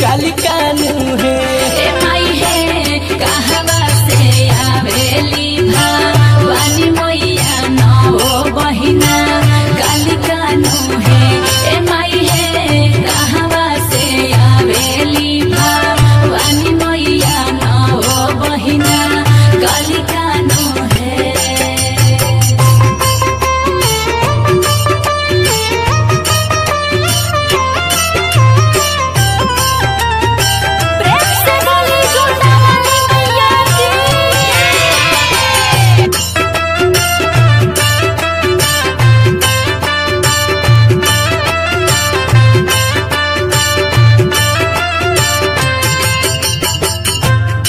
काली कानू है। ए माई है कहवा से आवेली भवानी मैया नौ बहिना काली कानू है। ए माई है कहवा से आवेली भवानी मैया नौ बहिना काली कानू है।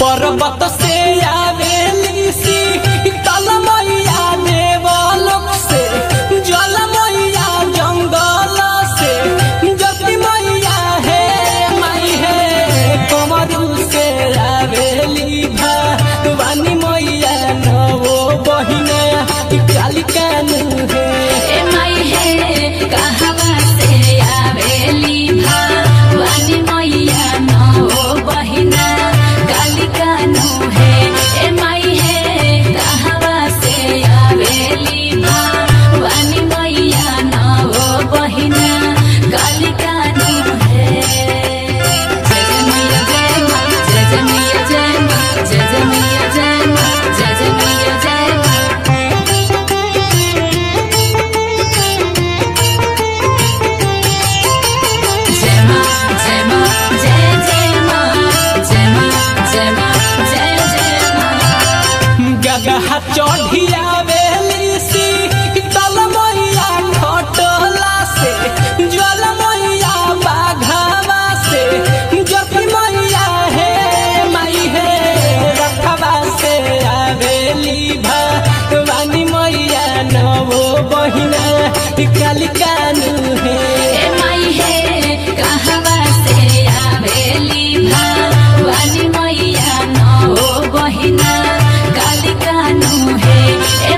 पर्वत से आवेली शीतल मैया देवलोक से, जल मैया जंगल से, ज्योति मैया है माई है कमरू से आवेली भवानी मैया नौ बहिना काली कानू है। ए माई है कहवा से आवेली भवानी मैया नौ बहिना काली कानू है। ए माई है कहवा से आवेली भवानी मैया नौ बहिना काली कानू है। जय जय मैया जय माँ, जय जय मैया जय माँ, जय जय मैया जय माँ, जय जय मैया जय माँ। जय माँ जय माँ जय जय माँ, जय माँ जय माँ जय जय माँ। गगहा चढ़ी आवेली शीतल मैया खटोला से, ज्वल मैया बाघावा से, ज्योति मैया है माई है रखवा से आवेली भवानी मैया नौ बहिना काली कानू है। ए माई है कहवा से आवेली भवानी मैया नौ बहिना काली कानू है। ए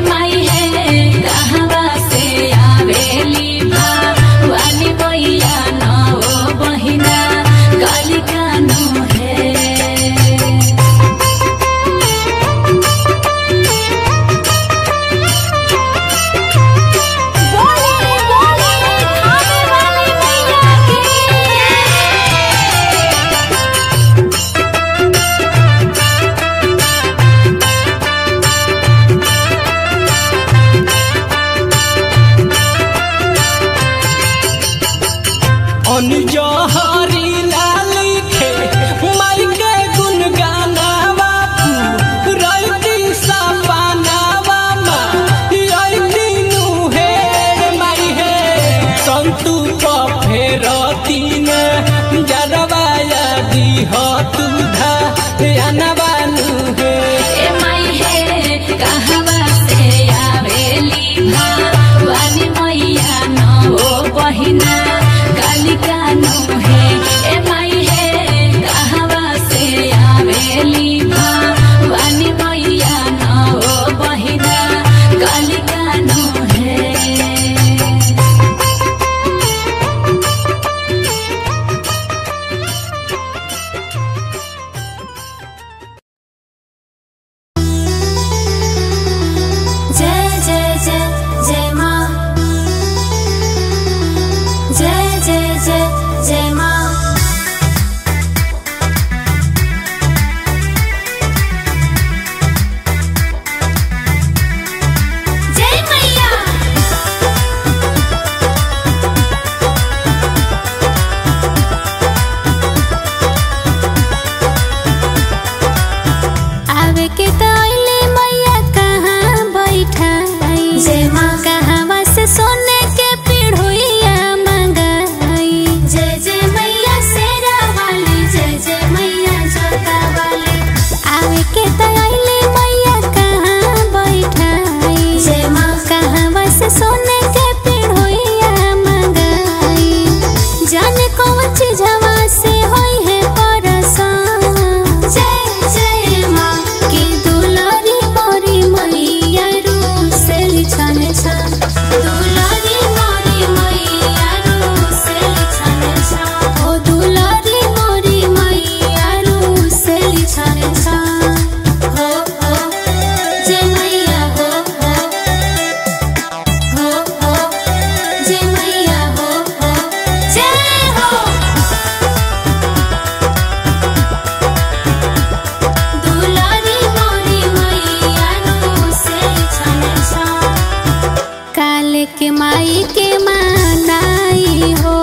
के माई के मनाई हो,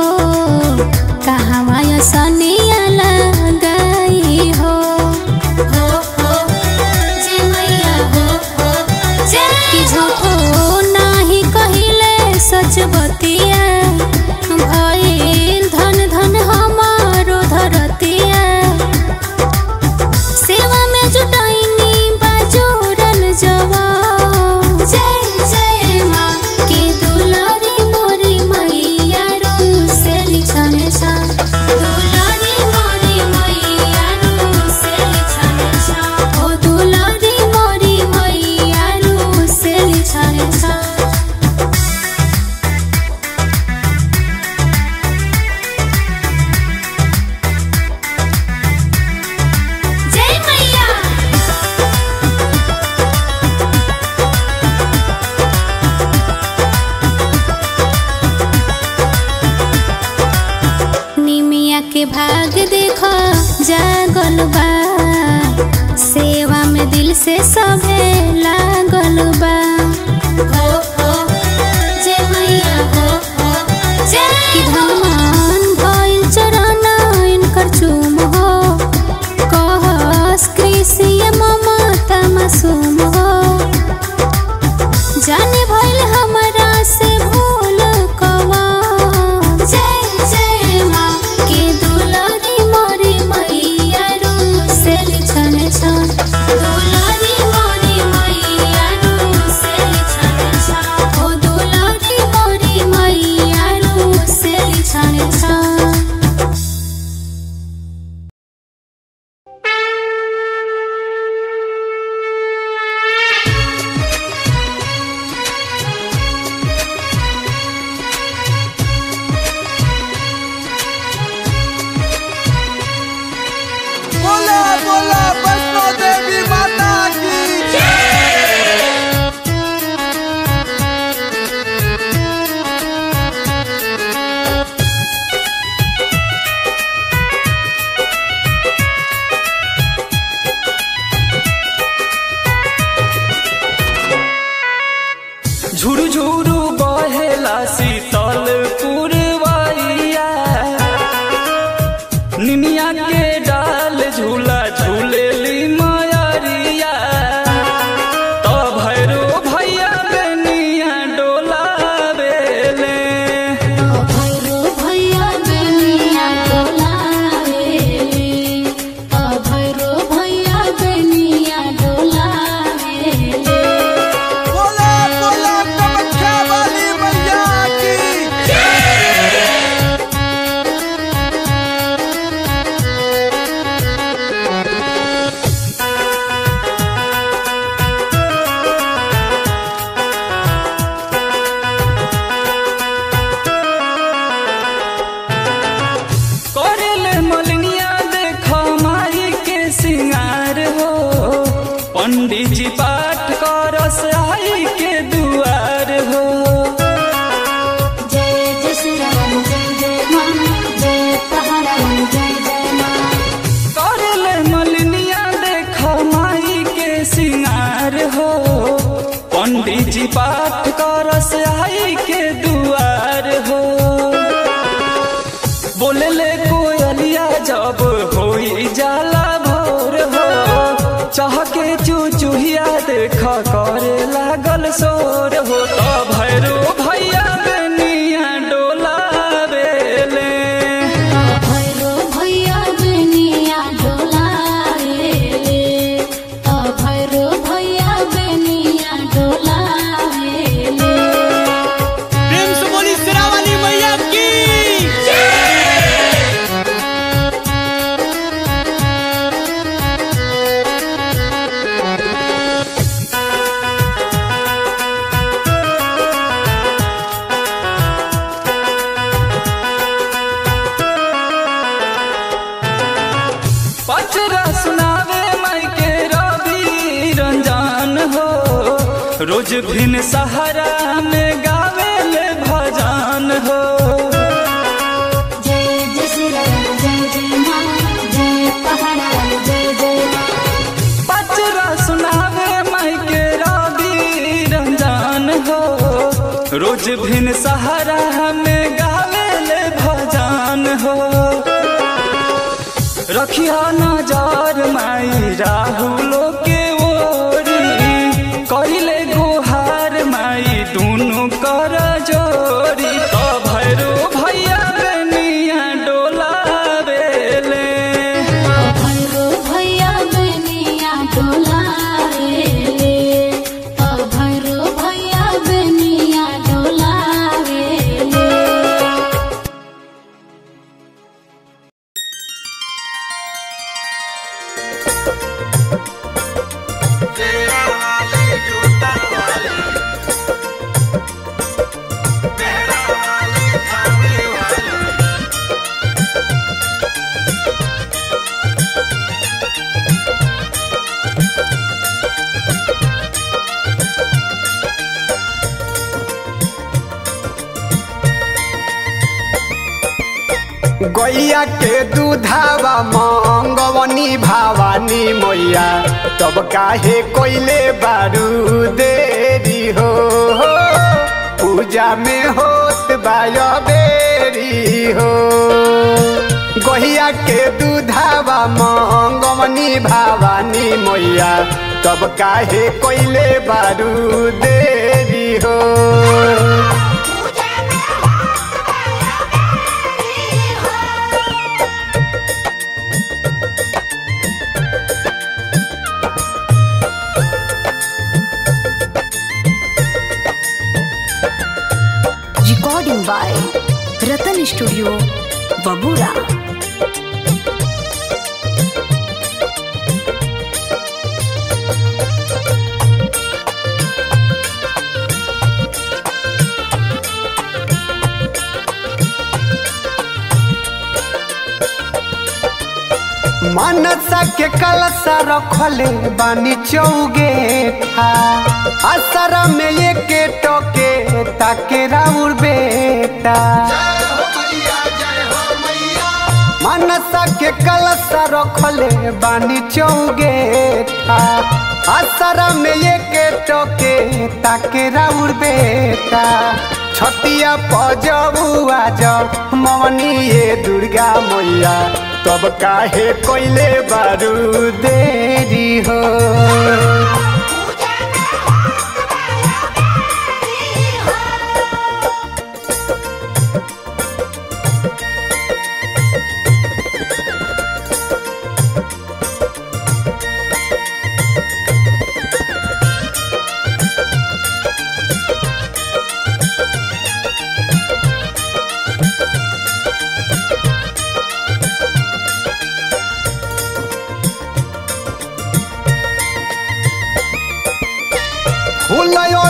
कहवा सनिया लगाई हो। जे मैया कि झूठो नाही कहिले सच बतिया, भइल धन धन हमारो धरतिया। सेवा में जुटाइनी बाजूरल जवा, जय जय माँ के दुलारी मोरी मैया रूसेली छने छा, दुलारी मोरी मैया रूसेली छने छा, ओ दुलारी मोरी मैया रूसेली छने छा। के भाग देखो जागल बा, सेवा में दिल से सभे लागल बा। जे मैया कि धनमान भइल चरण इनकर चूम हो, कहस कृषि ममता मासूम हो। जाने भइल हमरा से भूल कवा, जय जय माँ के दुलारी मोरी मैया रूसेली छने छा, दुलारी मोरी मैया रूसेली छने छा, ओ दुलारी मोरी मैया रूसेली छने छा। बोला बोला वैष्णो देवी माता की झुरु झुरु बहेला शीतल पुरवैया, निमिया के डाल झूला झूलेली मयरिया। तो भैरो भैया बेनिया डोलावेले, भैरो भैया बेनिया डोलावेले, भैरो भैया बेनिया डोलावेले। बोला बोला कामाख्या वाली मैया की करेले मलिनिया देखो माई के सिंगार हो, पंडित जी पाठ करस आई के दुआर हो। जय जय श्री राम जय जय माँ, जय पहाड़ावन जय जय माँ। करेले मलिनिया देखो माई के सिंगार हो, पंडित जी पाठ करस आई के दुआर हो। बोलेले कोयलिया जब होई जाला भोर हो, चहके चुचुहिया देखा करे लागल शोर हो। तो भैरो भैया बेनिया डोलावेले, भैरो भैया बेनिया डोलावेले, भैरो भैया बेनिया डोलावेले। प्रेम से बोली शेरावाली मैया की पचरा सुनावे माई के रवि रंजन हो, रोज भिन सहारा में गावेले भजन हो। जय जय श्री राम जय जय माँ, जय पहाड़ावन जय जय माँ। पचरा सुनावे माई के रवि रंजन हो, रोज भिन सहारा में गावेले भजन हो। रखिया नजर माई राहुलो के ओरी, कइले गुहार माई दुनु कर जोरी। तो भैरो भैया बेनिया डोलावेले, भैरो भैया बेनिया डोलावेले, भैरो भैया बेनिया डोलावेले। गैया के दूधावा मंगवनी भवानी मैया, तब काहे कोइले बारू देरी हो। पूजा में होत बायो बेरी हो। गैया के दूधावा मंगवनी भवानी मैया, तब काहे कोइले बारू देरी हो। Recording by Ratan Studio, Babura. मनसा के कलसा रखले बानी चौगेठा, असरा में एक टोके ताके राउर बेटा। मनसा के कलसा रखले बानी चौगेठा, असरा में एक टोके ताके राउर बेटा। छतिया पजबुआ जब मवनी ये दुर्गा मैया, तब काहे कोइले बारू देरी हो।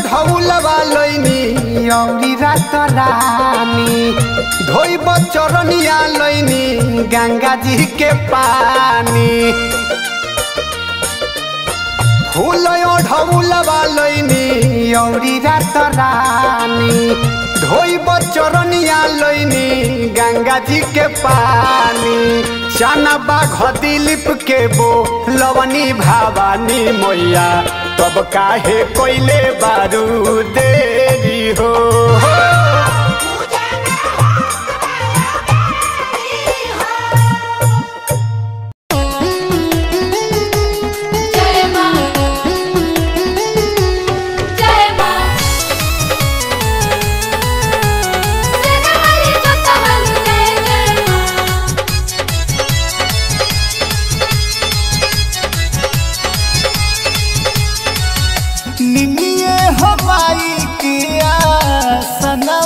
ढौलवा लैनी औरी रात रानी, धोइब चरनिया लैनी गंगा जी के पानी। फूल ढौलवा लैनी औरी रात रानी, धोइब चरनिया लैनी गंगा जी के पानी। चना बाघ दिलीप के बो लवनी भवानी मैया, तब काहे कोइले बारू देरी हो। निनिये हवाई किया सना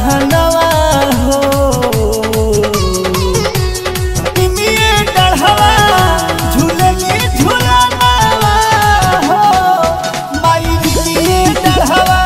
हनवा हो निमिये डढ़वा झूलली झूलनवा हो माई निमिये डढ़वा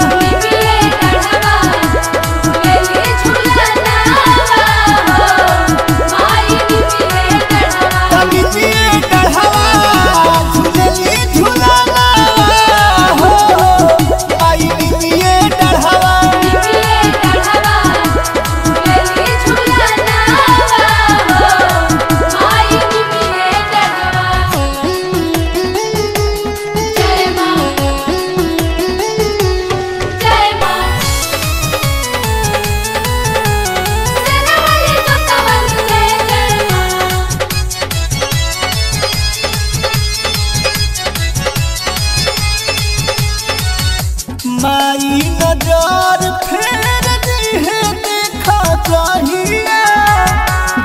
माई नजर फेर दिहे देखा चाहिए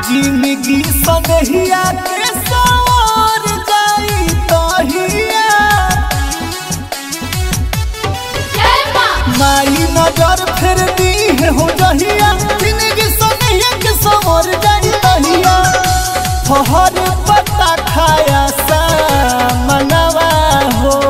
जिंदगी सनहिया के सवार जाई तहिया माई नजर फेर दिहे हो जहिया जिंदगी सनहिया के सवार जाई तहिया फहर पत्ता खाया सा मनवा हो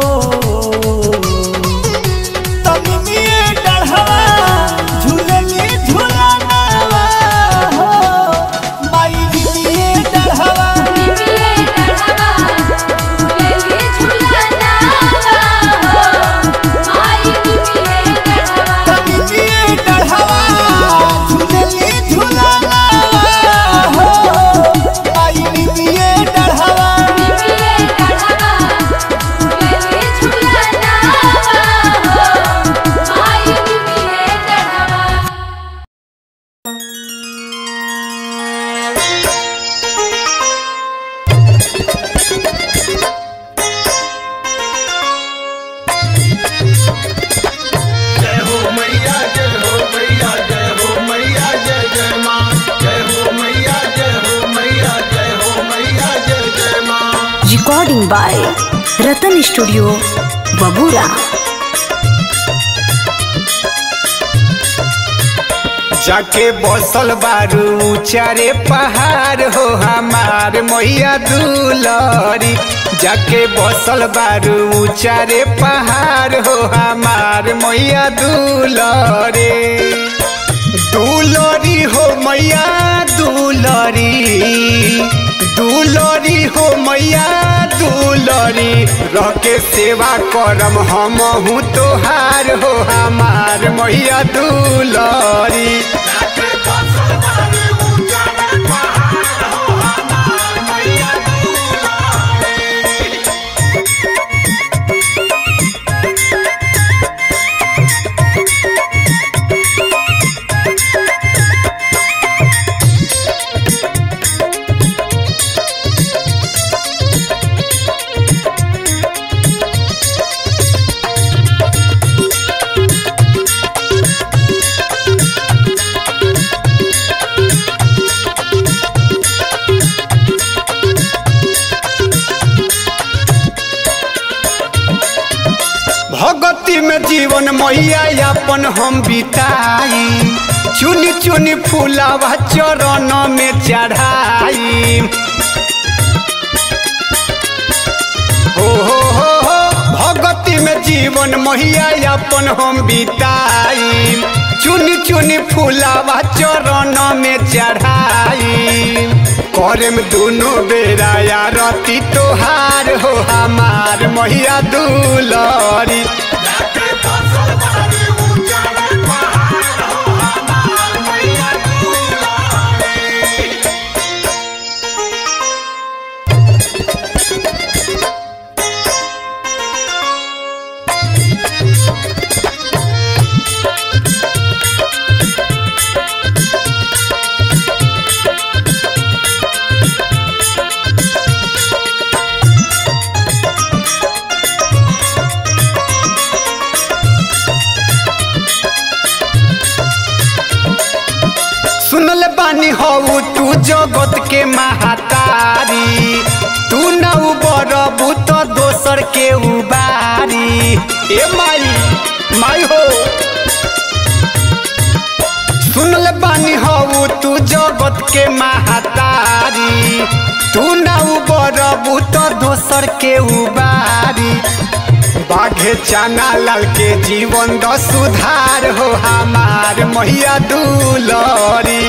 recording by Ratan studio Babura. जाके बसल बारू चारे पहाड़ हो हमार मैया दुलरी जाके बसल बारू चारे पहाड़ हो हमार मैया दुलरी दुलरी हो मैया दुलरी दुलरी हो मैया दुलरी रह के सेवा करम हमहू तोहार हो हमार मैया दुलरी भगती में जीवन मैया अपन हम बिताई चुनी चुनी फूलावा चरण में चढ़ाई हो भगती में जीवन मैया अपन हम बिताई चुनी चुनी फूलावा चरण में चढ़ाई करम दोनों बेरा आरती तोहार हो हमार मैया दुलरी सुनल बानी हऊ तू जगत के महातारी तू न उबरबू तो दोसर के उबारी ए माई माई हो सुनल बानी हऊ तू जगत के महातारी, तू ना उबरबू तो दोसर के उबारी। बाघे चना लाल के जीवन द सुधार हो हमार मैया दुलरी।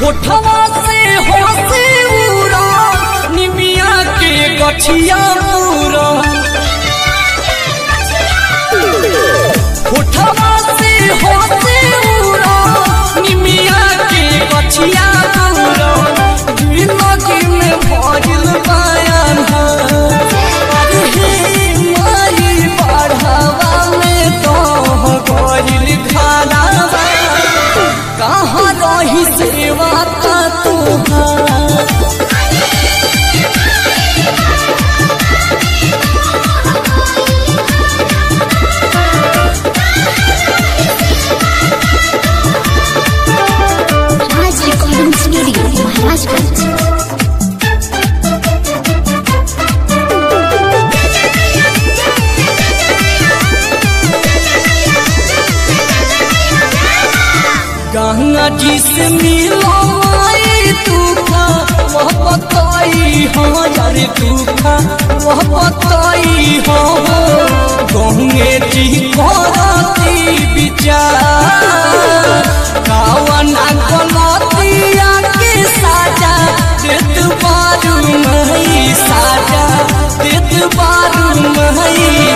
होठवा से होसे उड़ा निमिया के गछिया पूरा, होठवा से होसे उड़ा निमिया के गछिया पूरा। जिंदगी में भइल बयान हे माई बढ़ावा में तो गइल खाना कहाँ रही सेवा का तुहार। राज रिकॉर्डिंग स्टूडियो महाराजगंज। गंगा जी से मिलाई तूफा वह बताई हाँ यार तूफा वह बताई हाँ। गंगे जी करती विचार कावना गलतिया के साजा देत बारू नहीं साजा देत बारू नहीं।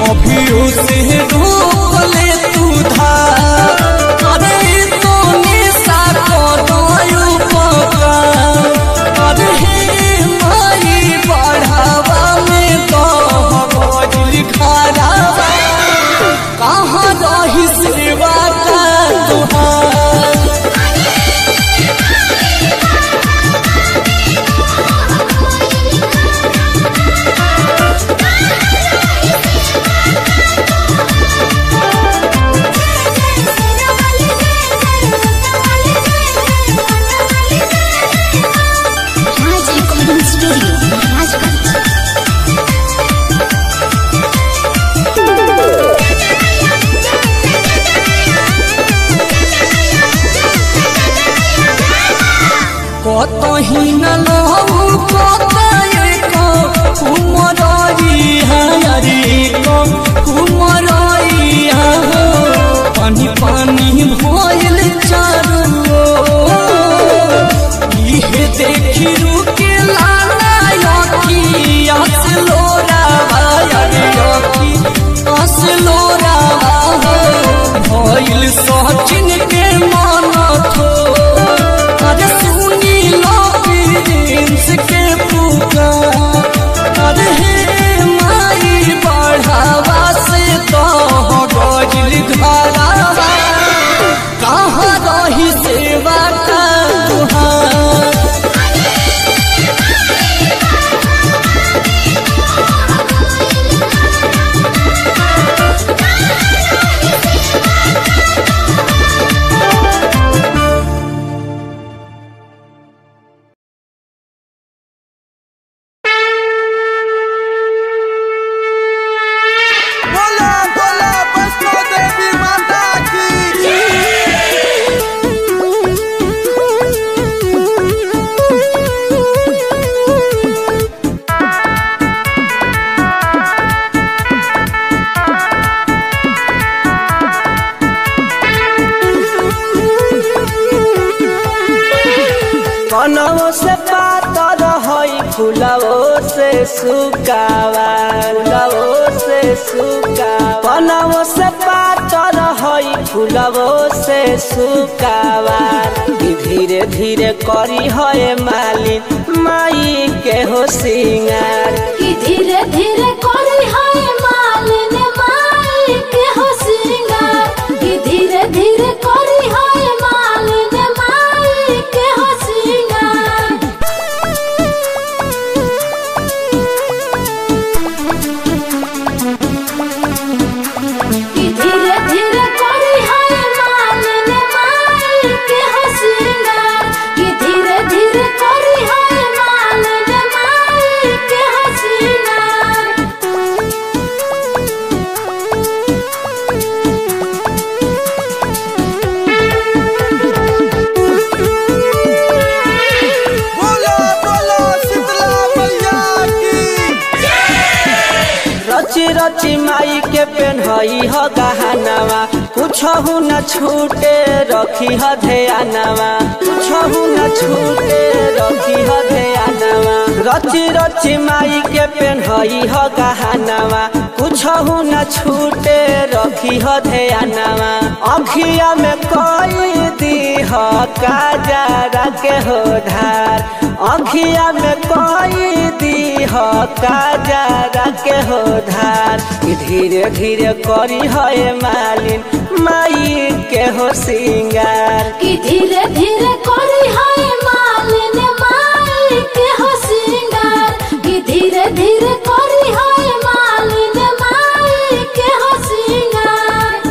अभियो से रोक ले तू धार कहाँ रही सेवा का तुहार। राज रिकॉर्डिंग स्टूडियो महाराजगंज। कतही न लहू कतई को कुमरई हरी को कुमरई हो। पानी पानी भइल चारो इहे देखी रुके लाला अखी असलोरा अखी असलोरा हो। भइल सचिन के मन थो के पुकार हे माई बढ़ावा से तो गइल घरावा कहाँ रही सेवा का तुहार। कनवो से पातर हई फुलवो से सुकावा फुलवो से सुकावा। कनवो से पातर हई फुलवो से सुकावा। धीरे धीरे करी है मालिन माई के हो सिंगार। धीरे धीरे करी है मालिन माई के हो सिंगार। धीरे धीरे करी है मालिन माई के हो सिंगार। रची माई के पेन्हई ह गहनावा कुछहु न छूटे रखी ह ध्यानवा कुछहु न छूटे रखी ह ध्यानवा रची रची माई के पेन्हई ह गहनावा कुछहु न छूटे रखी ह ध्यानवा अखिया में कोई दी ह काजरा के हो धार अखिया में कोई दी ह काजरा के हो धार धीरे धीरे करी है मालिन माई के हो सिंगार कि धीरे धीरे करी है मालिन माई के हो सिंगार कि धीरे धीरे करी है मालिन माई के हो सिंगार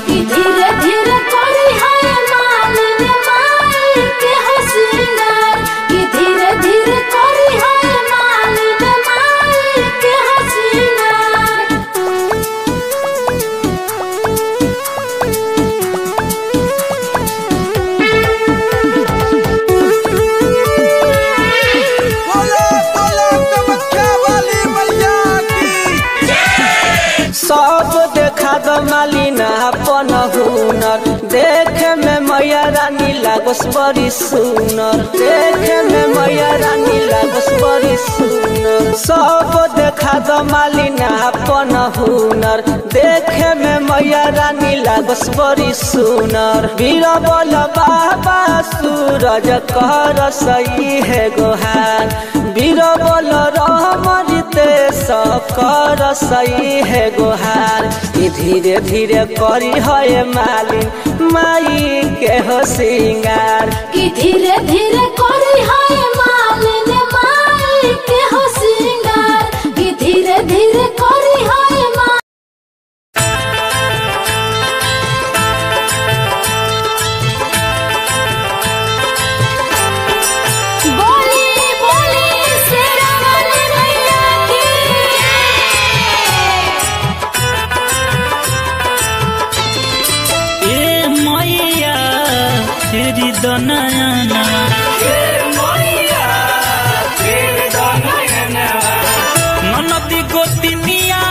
कि धीरे धीरे करी है मालिन माई के हो सिंगार कि धीरे धीरे करी है मालिन माई के हो सिंगार बोलो बोलो कामाख्या वाली मैया की सब देखा दो मालिना अपन हुनर देखे में मैया रानी लागस बड़ी सुनर देखे में मैया रानी लागस बड़ी सुनर सब देखा दो मालिना अपन हुनर देखे में मैया रानी लागस बड़ी सुनर बीरबल बाबा सूरज कर सही है गोहार बीरबल रहमते सब कर सही है गोहार धीरे धीरे करी है मालिन माई के हो सिंगार कि धीरे धीरे करी है मालिन माई के हो सिंगार कि धीरे धीरे करी है मालिन बोली बोली शेरा वाली मैया की ए मैया तेरी दनयना ननदी गोतिनिया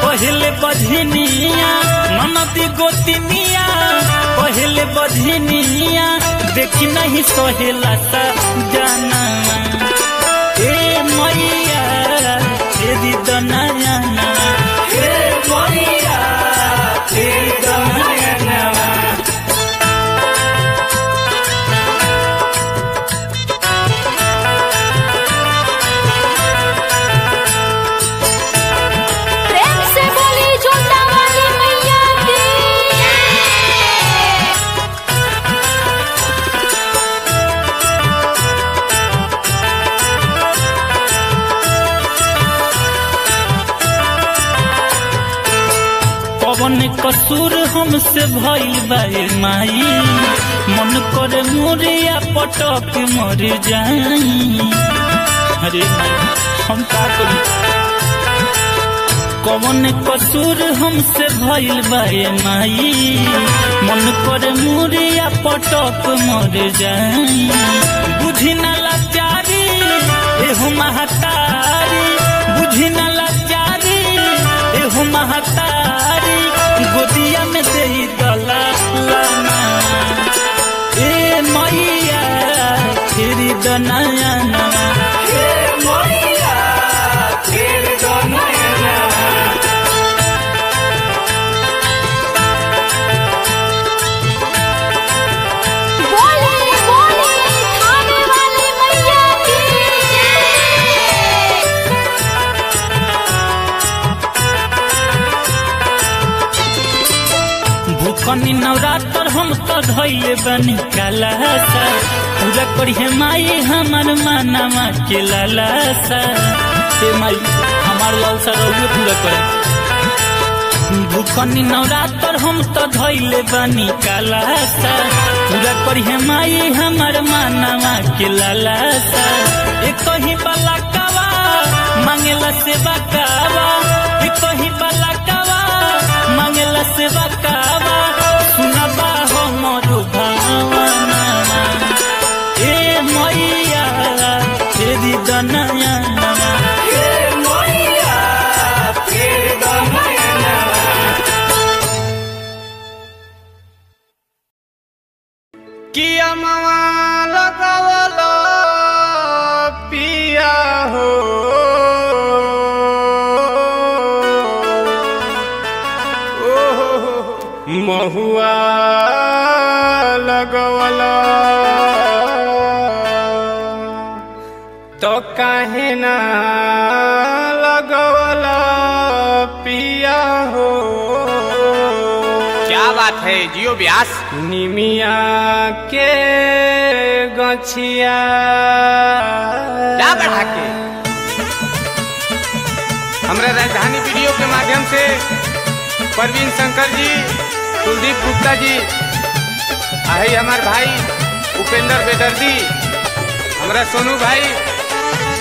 पहले बझनिया ननदी गोतिनिया पहले बझनिया देखी नहीं सोहेला सा जाना ए मैया तेरी दनयना ए मैया तेरी दनयना प्रेम से बोली जोता वाली मैया की पवन कसूर हमसे भइल बाए माई मन करे मोरिया पटक मर जाई अरे माई हम का करी कवन कसूर हमसे भइल बाए माई मन करे मोरिया पटक मर जाई बुझी न लाचारी एहु महतारी बुझी न लाचारी एहु महतारी गोदिया में दे दला लाना ए मैया तेरी दनयना ए मैया तेरी दनयना बोली बोली थाने वाली मैया की भूखनी नवरात्र हम तो धैले बनी कलासा पूरा करिए माई हमार मानवा के लालासा हे माई हमार लालसा रहुए पूरा करे भूखनी नवरात्र हम तो धैले बनी कलासा पूरा करिए माई हमार मानवा के लालासा एक ही बलाकावा मांगेला से बकावा एक ही बलाकावा मांगेला से बकावा सुनबा हो मोर भावना ए कि अमवा लगावला पिया हो महुआ लगवला तो काहे ना लगवला पिया हो। क्या बात है जियो व्यास। निमिया के गछिया क्या बढ़ा के हमारे राजधानी वीडियो के माध्यम से परवीन शंकर जी, कुलदीप गुप्ता जी, आई हमार भाई उपेंद्र बेदर्दी, हमारा सोनू भाई,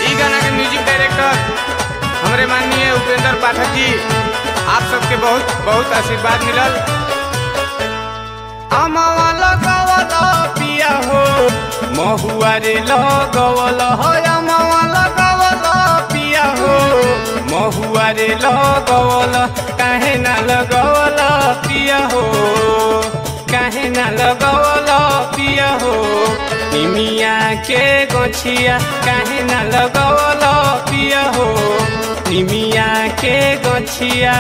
ई गाना के म्यूजिक डायरेक्टर हमारे माननीय उपेंद्र पाठक जी, आप सबके बहुत बहुत आशीर्वाद मिलल। अमवा लगवला पिया हो महुआ रे लगवला हो अमवा लगवला पिया हो महुआ रे लगवला काहे ना लगवला पिया हो काहे ना लगवला पिया हो निमिया के गछिया काहे ना लगवला पिया हो निमिया के गछिया।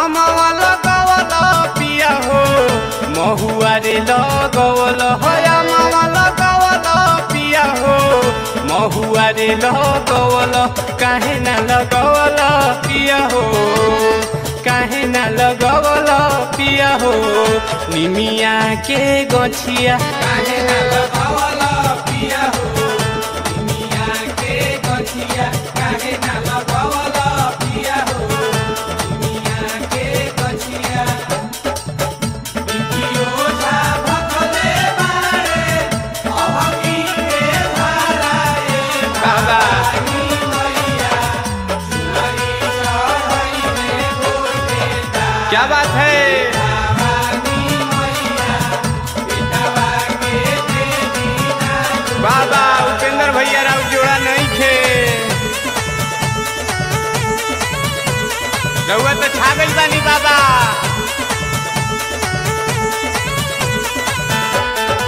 अमवा लगवला पिया हो महुआ रे लगवला हो अमवा लगवला पिया हो महुआ रे लगवला काहे ना लगवला पिया हो काहे ना लगवला पिया हो निमिया के गछिया काहे ना लगवला पिया हो निमिया के गछिया काहे ना लगवला पिया हो निमिया के गछिया। बिकियो जा भखले बारे अभकी के धाराए बाबा क्या बात है। बाबा उपेंद्र भैया राव जोड़ा नहीं थे रउआ तो छा गई बानी बाबा।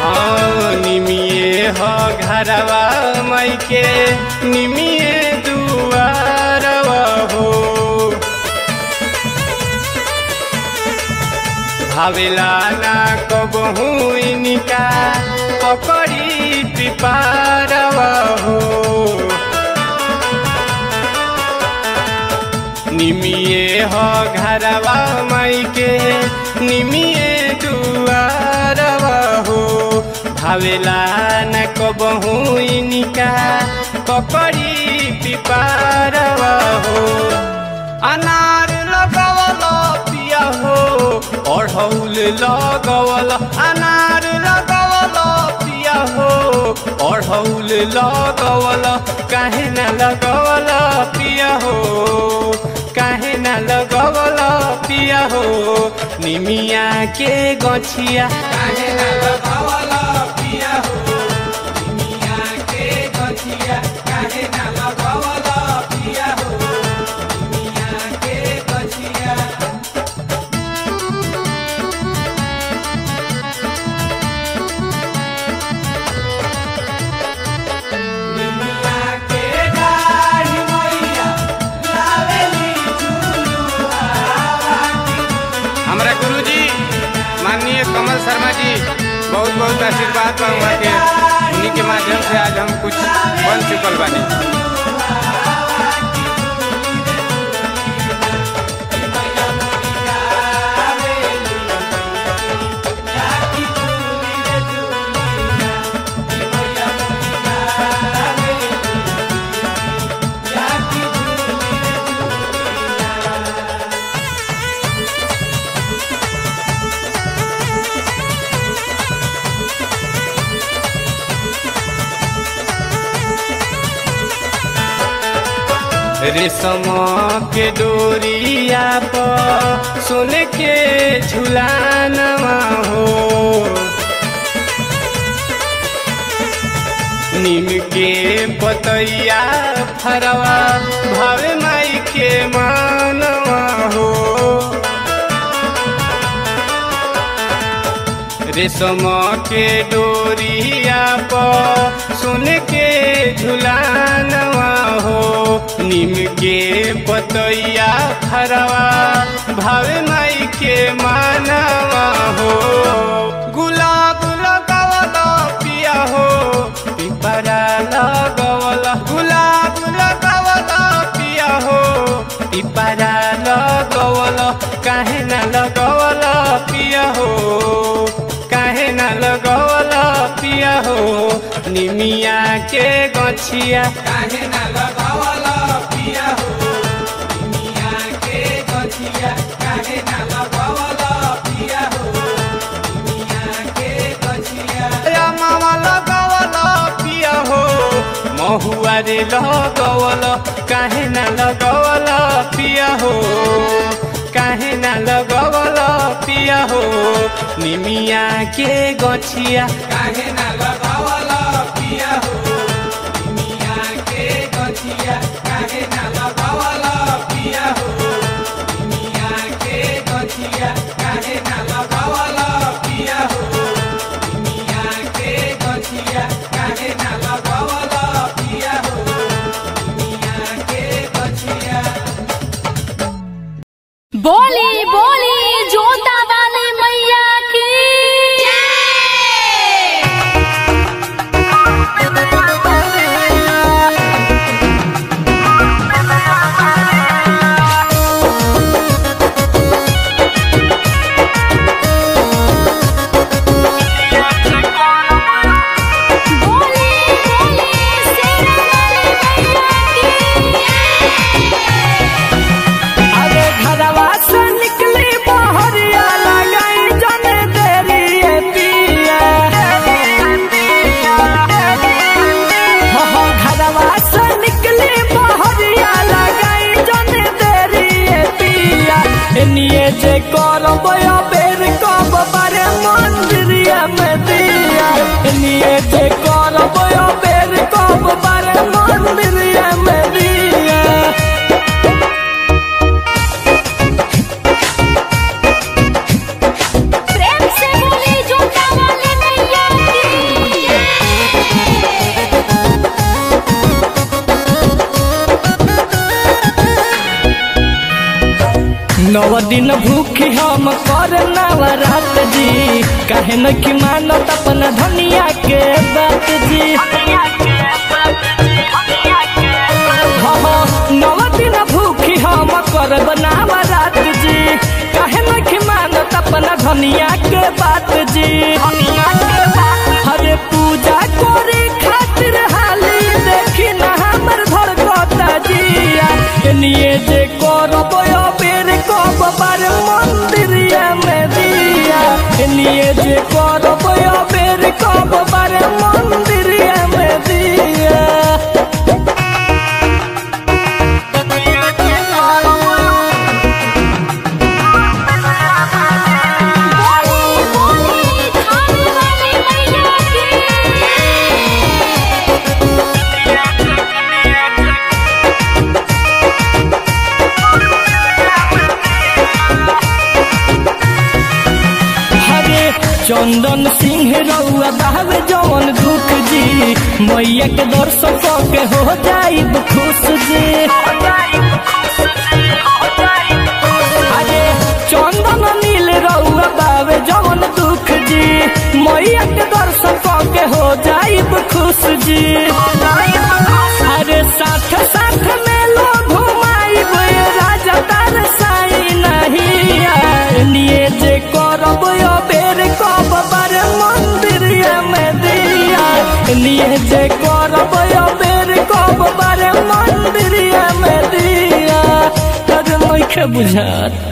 हाँ निमिये हो घरवा मई के निमिये दुआरवा हो भावेला ना कबहू इनका पकड़ी पिपारवा हो निमिये हो घरवा मई के निमिये दुआरवा हो भावेला न कबहू इनका पकड़ी पिपारवा हो। अनार लगवला पिया हो अढ़ौल लगवला अनार लगवला पिया हो अढ़ौल लगवला काहे ना लगवला पिया हो काहे ना लगवला पिया हो निमिया के गछिया काहे ना लगवला पिया हो निमिया के गछिया काहे ना लगवला पिया हो निमिया के गछिया। हमारा गुरुजी माननीय कमल शर्मा जी बहुत बहुत आशीर्वाद पाऊंगा के उन्हीं के माध्यम से आज हम कुछ बन चुकल बानी। रेशम के डोरिया पर सोन के झुलानवा हो नीम के पतैया फरवा भावे माई के मानवा हो रेशम के डोरिया पर सुन के झुलानवा हो नीम के पतैया खरवा भावे माई के मानवा हो गुलाब लगवला पिया हो पिपरा लगवला गुलाब लगवला पिया हो पिपरा लगवला काहे ना लगवला पिया हो काहे ना लगवला पिया हो निमिया के गछिया काहे ना लगवला पिया हो निमिया के गछिया काहे ना लगवला पिया हो निमिया के गछिया या मामा लगवला पिया हो महुआ रे लगवला काहे ना लगवला पिया हो काहे ना लगवला पिया हो निमिया के गछिया काहे ना लगवला पिया हो निमिया के गछिया काहे ना लगवला पिया हो निमिया के गछिया काहे ना लगवला पिया हो निमिया के गछिया काहे ना लगवला पिया हो निमिया के गछिया बोली बोली जोता वाली मैया की जे करबया बेर कब बारे मंदिरिया में दिया निये जे करबया बेर कब बारे मंदिरिया में दिया प्रेम से बोली जोता वाली मैया नव दिन भूखी हम कर नवरात जी काहे न कि मानत अपन धनिया के बात जी नव दिन भूखी हम करब नवरात जी काहे न कि मानत अपन धनिया के बात जी हरे पूजा करे खातिर हाली देखी न हमर धड़कता जिया निये जे करब बेर कब बार मंदिरिया में दिया निये जे करब बेर कब बार मंदिरिया में दिया चंदन सिंह रउआ बहावे जवन दुख जी मैया के दर्शन के हो जाइब खुश जी अरे चंदन नील रउआ बहावे जवन दुख जी मैया के दर्शन के हो जाइब खुश जी अरे साथ साथ में लोग घुमाइब राजा तार साई नहीं निये जे करब बेर कब बार मंदिरिया में दिया निये जे करब बेर कब बार मंदिरिया में दिया तब नहीं बुझात